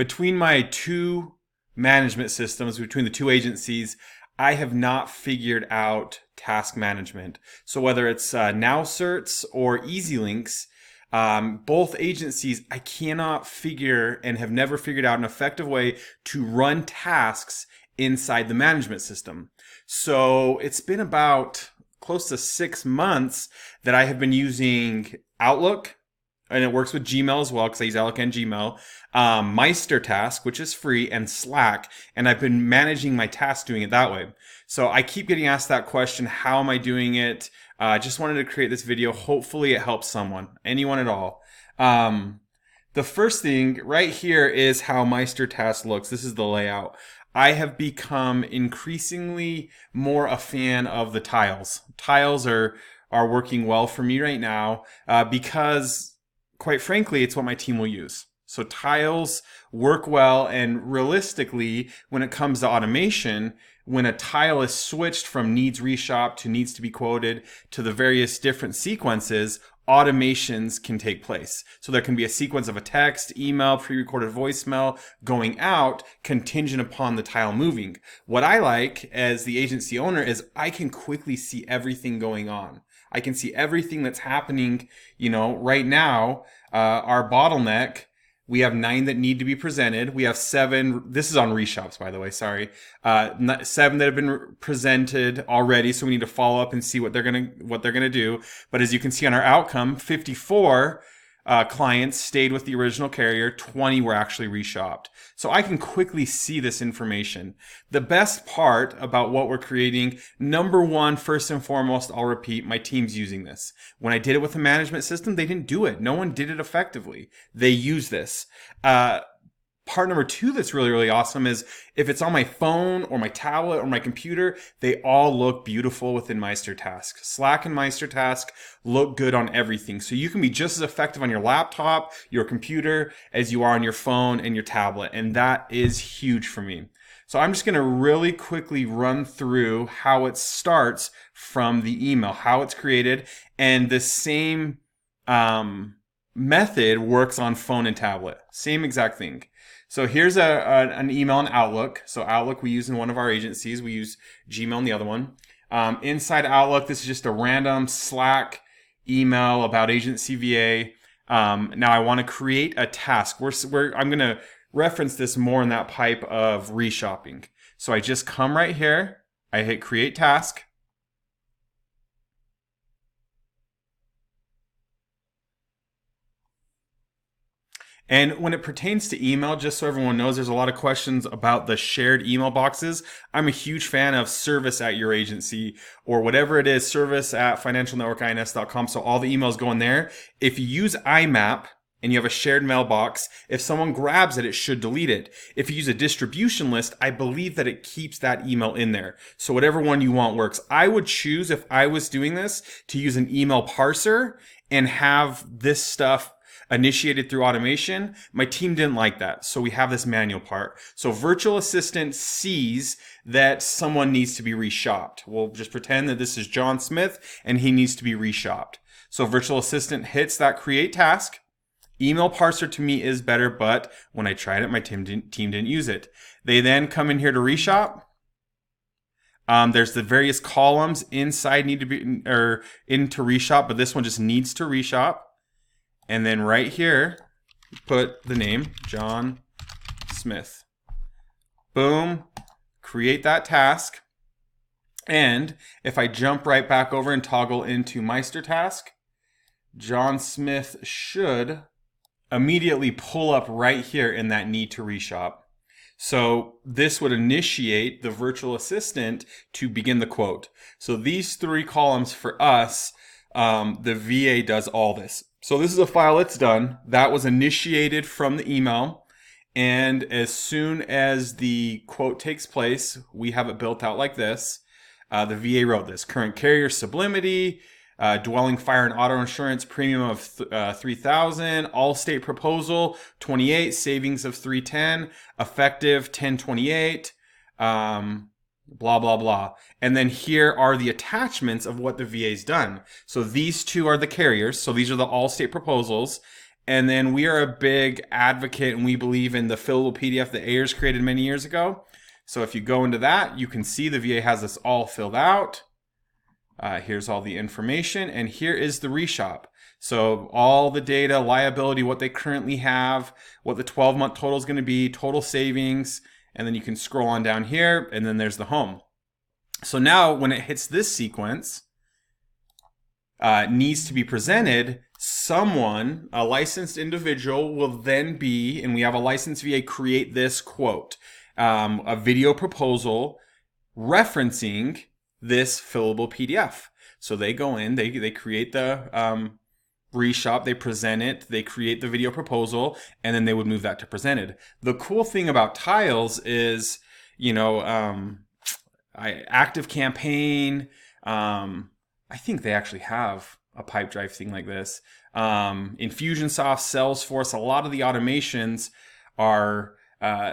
between my two management systems, between the two agencies, I have not figured out task management. So whether it's NowCerts or EasyLinks, both agencies, I cannot figure and have never figured out an effective way to run tasks inside the management system. So it's been about close to 6 months that I have been using Outlook, and it works with Gmail as well because I use Outlook and Gmail, Meister Task, which is free, and Slack, and I've been managing my tasks doing it that way. So I keep getting asked that question, how am I doing it? I just wanted to create this video. Hopefully it helps someone, anyone at all. The first thing right here is how Meister Task looks. This is the layout. I have become increasingly more a fan of the tiles. Tiles are working well for me right now because, quite frankly, it's what my team will use. So tiles work well, and realistically, when it comes to automation, when a tile is switched from needs reshop to needs to be quoted to the various different sequences, automations can take place. So there can be a sequence of a text, email, pre-recorded voicemail going out contingent upon the tile moving. What I like as the agency owner is I can quickly see everything going on. I can see everything that's happening, right now. Our bottleneck, we have 9 that need to be presented. We have 7. This is on reshops, by the way. Sorry, 7 that have been presented already. So we need to follow up and see what they're gonna do. But as you can see on our outcome, 54 clients stayed with the original carrier. 20 were actually reshopped. So I can quickly see this information. The best part about what we're creating, number one, first and foremost, I'll repeat, my team's using this. When I did it with the management system, they didn't do it. No one did it effectively. They use this. Part number 2 that's really, really awesome is if it's on my phone or my tablet or my computer, they all look beautiful within Meister Task. Slack and Meister Task look good on everything. So you can be just as effective on your laptop, your computer, as you are on your phone and your tablet. And that is huge for me. So I'm just going to really quickly run through how it starts from the email, how it's created, and the same method works on phone and tablet. Same exact thing. So here's an email in Outlook. So Outlook we use in one of our agencies. We use Gmail in the other one. Inside Outlook, this is just a random Slack email about agency VA. Now I want to create a task. I'm going to reference this more in that pipe of reshopping. So I just come right here. I hit create task. And when it pertains to email, just so everyone knows, there's a lot of questions about the shared email boxes. I'm a huge fan of service at your agency or whatever it is, service at financialnetworkins.com. So all the emails go in there. If you use IMAP and you have a shared mailbox, if someone grabs it, it should delete it. If you use a distribution list, I believe that it keeps that email in there. So whatever one you want works. I would choose, if I was doing this, to use an email parser and have this stuff initiated through automation. My team didn't like that, so we have this manual part. So virtual assistant sees that someone needs to be reshopped. We'll just pretend that this is John Smith and he needs to be reshopped. So virtual assistant hits that create task. Email parser to me is better, but when I tried it, my team didn't use it. They then come in here to reshop. There's the various columns inside need to be or into reshop, but this one just needs to reshop. And then right here, put the name, John Smith. Boom, create that task. And if I jump right back over and toggle into Meister Task, John Smith should immediately pull up right here in that need to reshop. So this would initiate the virtual assistant to begin the quote. So these 3 columns for us, the VA does all this. So this is a file that's done. That was initiated from the email. And as soon as the quote takes place, we have it built out like this. The VA wrote this: current carrier sublimity, dwelling fire and auto insurance premium of $3,000, all state proposal 28, savings of 310, effective 10/28. Blah, blah, blah. And then here are the attachments of what the VA's done. So these 2 are the carriers. So these are the all-state proposals. And then we are a big advocate and we believe in the fillable PDF that Ayers created many years ago. So if you go into that, you can see the VA has this all filled out. Here's all the information, and here is the reshop. So all the data, liability, what they currently have, what the 12-month total is going to be, total savings, and then you can scroll on down here, and then there's the home. So now when it hits this sequence, needs to be presented, someone, a licensed individual, will then be, and we have a licensed VA create this quote, a video proposal referencing this fillable PDF. So they go in, they create the reshop, they present it, they create the video proposal, and then they would move that to presented. The cool thing about tiles is, you know, Active Campaign, I think they actually have a pipe drive thing like this. Infusionsoft, Salesforce, a lot of the automations are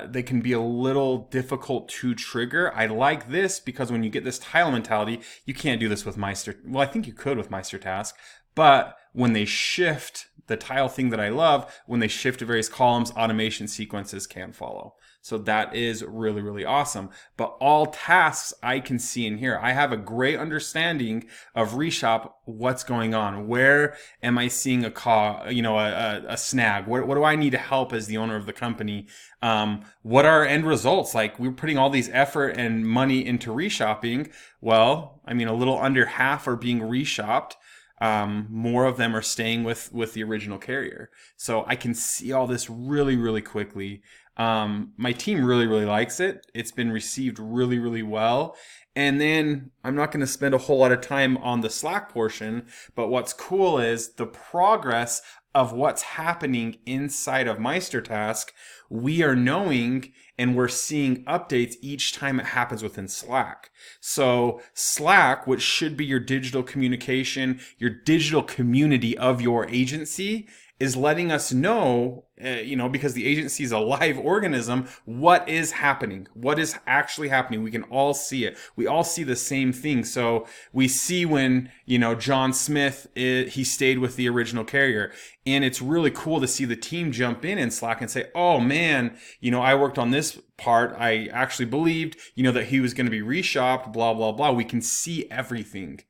they can be a little difficult to trigger. I like this because when you get this tile mentality, you can't do this with Meister. Well, I think you could with Meister Task, but when they shift, the tile thing that I love, when they shift to various columns, automation sequences can follow. So that is really, really awesome. But all tasks I can see in here. I have a great understanding of reshop, what's going on. Where am I seeing a snag? What do I need to help as the owner of the company? What are our end results? Like, we're putting all these effort and money into reshopping. Well, I mean, a little under half are being reshopped. More of them are staying with the original carrier. So I can see all this really, really quickly. My team really, really likes it. It's been received really, really well. And then I'm not going to spend a whole lot of time on the Slack portion, but what's cool is the progress of what's happening inside of Meister Task. We are knowing and we're seeing updates each time it happens within Slack. So Slack, which should be your digital communication, your digital community of your agency, is letting us know, because the agency is a live organism, what is happening, what is actually happening. We can all see it. We all see the same thing. So we see when, John Smith, he stayed with the original carrier. And it's really cool to see the team jump in Slack and say, oh man, I worked on this part. I actually believed, that he was going to be reshopped, blah, blah, blah. We can see everything.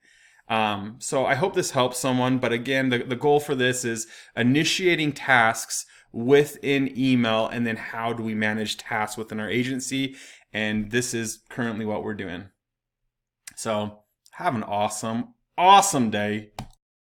So I hope this helps someone. But again, the goal for this is initiating tasks within email, and then how do we manage tasks within our agency? And this is currently what we're doing. So have an awesome, awesome day.